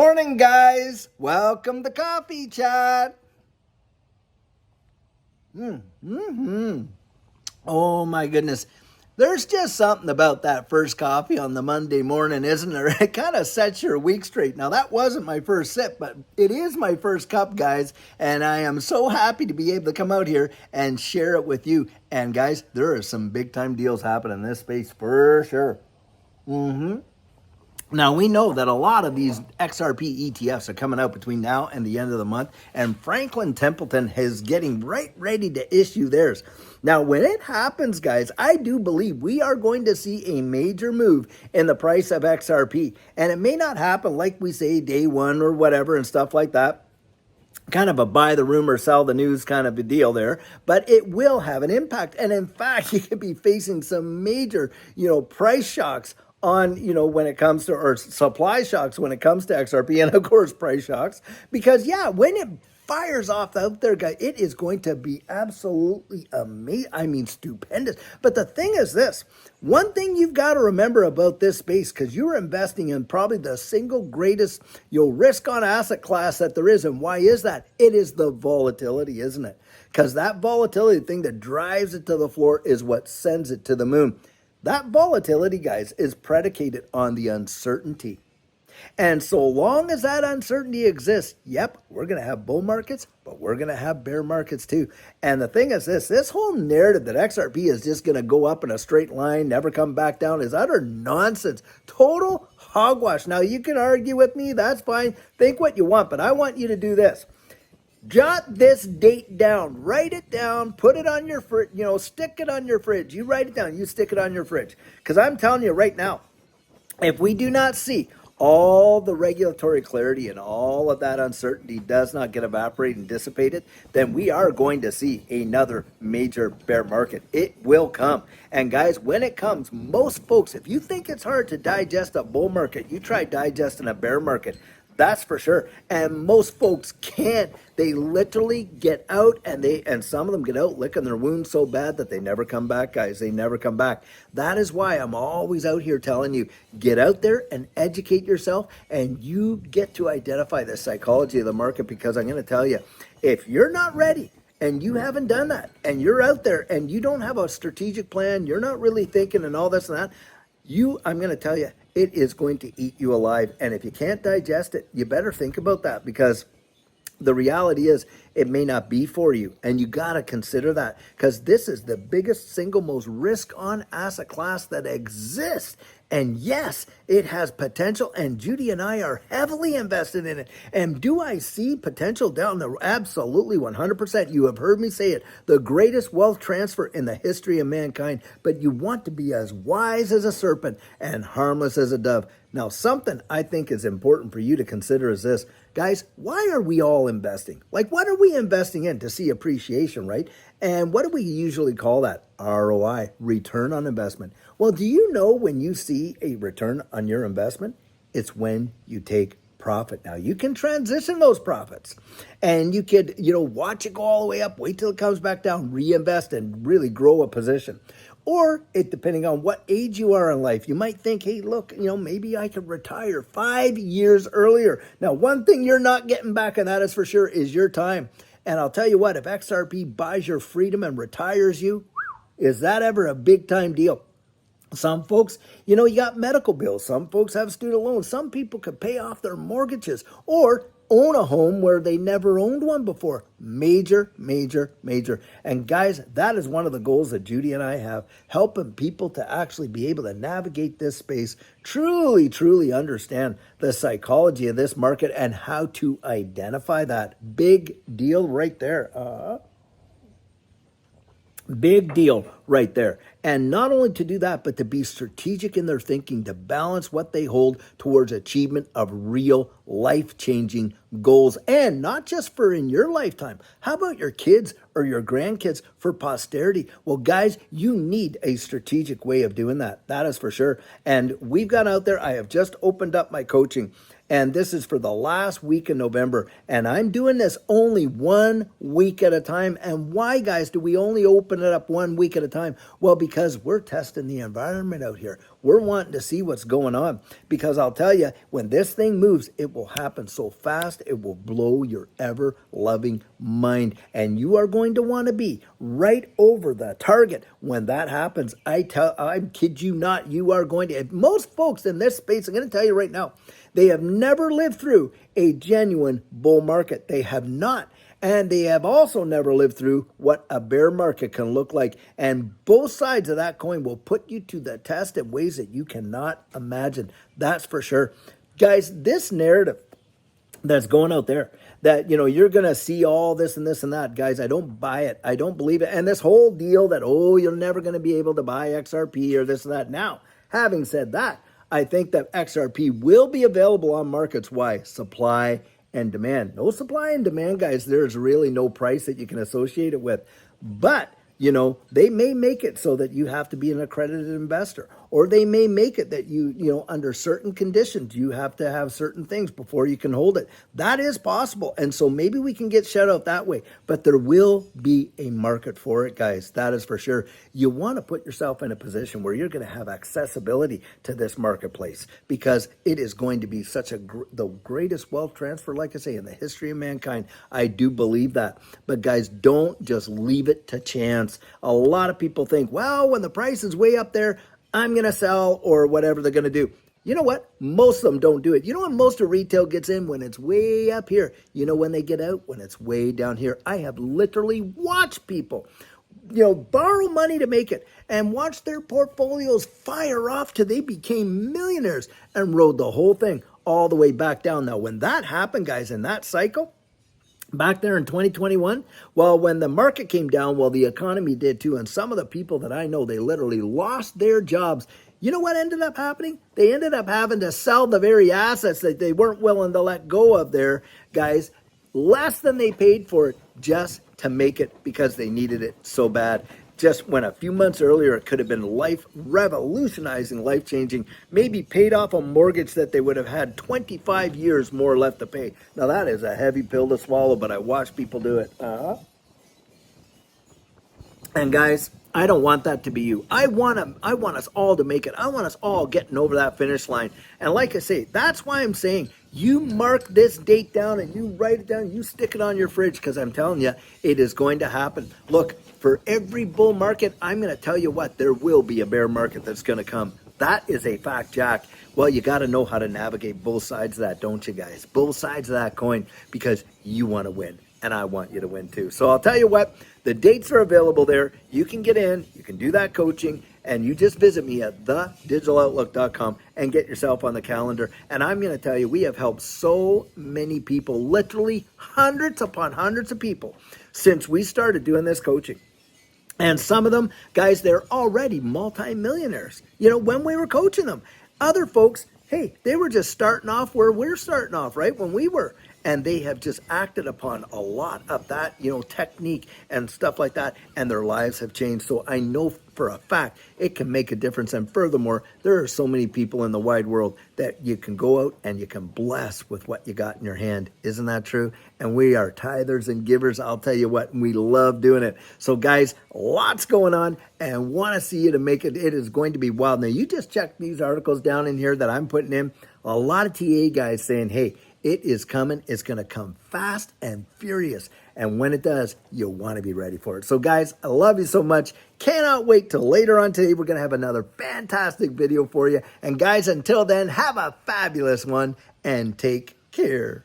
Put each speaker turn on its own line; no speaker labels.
Morning, guys. Welcome to Coffee Chat. Oh, my goodness. There's just something about that first coffee on the Monday morning, isn't there? It kind of sets your week straight. Now, that wasn't my first sip, but it is my first cup, guys. And I am so happy to be able to come out here and share it with you. And, guys, there are some big time deals happening in this space for sure. Now, we know that a lot of these XRP ETFs are coming out between now and the end of the month, and Franklin Templeton is getting right ready to issue theirs. Now, when it happens, guys, I do believe we are going to see a major move in the price of XRP, and it may not happen like we say day one or whatever and stuff like that. Kind of a buy the rumor, sell the news kind of a deal there, but it will have an impact. And in fact, you could be facing some major, price shocks on, when it comes to, or supply shocks when it comes to XRP, and of course, price shocks, because when it fires off out there, guys, it is going to be absolutely amazing. I mean, stupendous. But the thing is this, one thing you've got to remember about this space, because you're investing in probably the single greatest, risk on asset class that there is. And why is that? It is the volatility, isn't it? Because that volatility thing that drives it to the floor is what sends it to the moon. That volatility, guys, is predicated on the uncertainty. And so long as that uncertainty exists, we're going to have bull markets, but we're going to have bear markets too. And the thing is this whole narrative that XRP is just going to go up in a straight line, never come back down, is utter nonsense. Total hogwash. Now, you can argue with me. That's fine. Think what you want, but I want you to do this. Jot this date down, write it down, put it on your fridge, stick it on your fridge. You write it down, you stick it on your fridge. Because I'm telling you right now, if we do not see all the regulatory clarity and all of that uncertainty does not get evaporated and dissipated, then we are going to see another major bear market. It will come. And guys, when it comes, most folks, if you think it's hard to digest a bull market, you try digesting a bear market. That's for sure. And most folks can't. They literally get out and some of them get out licking their wounds so bad that they never come back, guys. They never come back. That is why I'm always out here telling you, get out there and educate yourself, and you get to identify the psychology of the market, because I'm going to tell you, if you're not ready and you haven't done that and you're out there and you don't have a strategic plan, you're not really thinking and all this and that, I'm going to tell you, it is going to eat you alive. And if you can't digest it, you better think about that, because the reality is it may not be for you. And you got to consider that, because this is the biggest single most risk on asset class that exists. And yes, it has potential, and Judy and I are heavily invested in it. And do I see potential down the absolutely 100%? You have heard me say it, the greatest wealth transfer in the history of mankind. But you want to be as wise as a serpent and harmless as a dove. Now, something I think is important for you to consider is this. Guys, why are we all investing? Like, what are we investing in? To see appreciation, right? And what do we usually call that? ROI, return on investment. Well, do you know when you see a return on your investment? It's when you take profit. Now, you can transition those profits, and you could, watch it go all the way up, wait till it comes back down, reinvest, and really grow a position. Or depending on what age you are in life, you might think, hey, look, maybe I could retire 5 years earlier. Now, one thing you're not getting back, and that is for sure, is your time. And I'll tell you what, if XRP buys your freedom and retires you, is that ever a big time deal? Some folks, you got medical bills. Some folks have student loans. Some people could pay off their mortgages or own a home where they never owned one before. Major, major, major. And guys, that is one of the goals that Judy and I have, helping people to actually be able to navigate this space, truly, truly understand the psychology of this market and how to identify that. Big deal right there. Big deal right there. And not only to do that, but to be strategic in their thinking, to balance what they hold towards achievement of real life-changing goals. And not just for in your lifetime. How about your kids or your grandkids for posterity? Well, guys, you need a strategic way of doing that. That is for sure. And we've gone out there. I have just opened up my coaching. And this is for the last week of November. And I'm doing this only 1 week at a time. And why, guys, do we only open it up 1 week at a time? Well, because we're testing the environment out here. We're wanting to see what's going on. Because I'll tell you, when this thing moves, it will happen so fast, it will blow your ever-loving mind. And you are going to want to be right over the target when that happens. I kid you not, you are going to. Most folks in this space, I'm going to tell you right now, they have never lived through a genuine bull market. They have not. And they have also never lived through what a bear market can look like. And both sides of that coin will put you to the test in ways that you cannot imagine. That's for sure. Guys, this narrative that's going out there that, you're going to see all this and this and that, guys, I don't buy it. I don't believe it. And this whole deal that, you're never going to be able to buy XRP or this and that. Now, having said that, I think that XRP will be available on markets. Why? Supply and demand. No supply and demand, guys. There's really no price that you can associate it with. But, they may make it so that you have to be an accredited investor. Or they may make it that you under certain conditions, you have to have certain things before you can hold it. That is possible. And so maybe we can get shut out that way. But there will be a market for it, guys. That is for sure. You want to put yourself in a position where you're going to have accessibility to this marketplace because it is going to be such the greatest wealth transfer, like I say, in the history of mankind. I do believe that. But guys, don't just leave it to chance. A lot of people think, well, when the price is way up there, I'm going to sell or whatever they're going to do. You know what? Most of them don't do it. You know when most of retail gets in? When it's way up here. You know when they get out? When it's way down here. I have literally watched people, borrow money to make it and watch their portfolios fire off till they became millionaires and rode the whole thing all the way back down. Now, when that happened, guys, in that cycle, back there in 2021, well, when the market came down, well, the economy did too. And some of the people that I know, they literally lost their jobs. You know what ended up happening? They ended up having to sell the very assets that they weren't willing to let go of there, guys, less than they paid for it just to make it because they needed it so bad. Just when a few months earlier, it could have been revolutionizing, life-changing, maybe paid off a mortgage that they would have had 25 years more left to pay. Now, that is a heavy pill to swallow, but I watch people do it. And guys, I don't want that to be you. I want us all to make it. I want us all getting over that finish line. And like I say, that's why I'm saying you mark this date down and you write it down. You stick it on your fridge because I'm telling you, it is going to happen. Look, for every bull market, I'm going to tell you what, there will be a bear market that's going to come. That is a fact, Jack. Well, you got to know how to navigate both sides of that, don't you guys? Both sides of that coin because you want to win. And I want you to win too. So I'll tell you what, the dates are available there. You can get in, you can do that coaching, and you just visit me at thedigitaloutlook.com and get yourself on the calendar. And I'm going to tell you, we have helped so many people, literally hundreds upon hundreds of people since we started doing this coaching. And some of them, guys, they're already multimillionaires, when we were coaching them. Other folks, hey, they were just starting off where we're starting off, right? When we were. And they have just acted upon a lot of that, technique and stuff like that. And their lives have changed. So I know for a fact it can make a difference. And furthermore, there are so many people in the wide world that you can go out and you can bless with what you got in your hand. Isn't that true? And we are tithers and givers. I'll tell you what, we love doing it. So guys, lots going on and want to see you to make it. It is going to be wild. Now, you just check these articles down in here that I'm putting in. A lot of TA guys saying, hey, it is coming. It's going to come fast and furious. And when it does, you'll want to be ready for it. So guys, I love you so much. Cannot wait till later on today. We're going to have another fantastic video for you. And guys, until then, have a fabulous one and take care.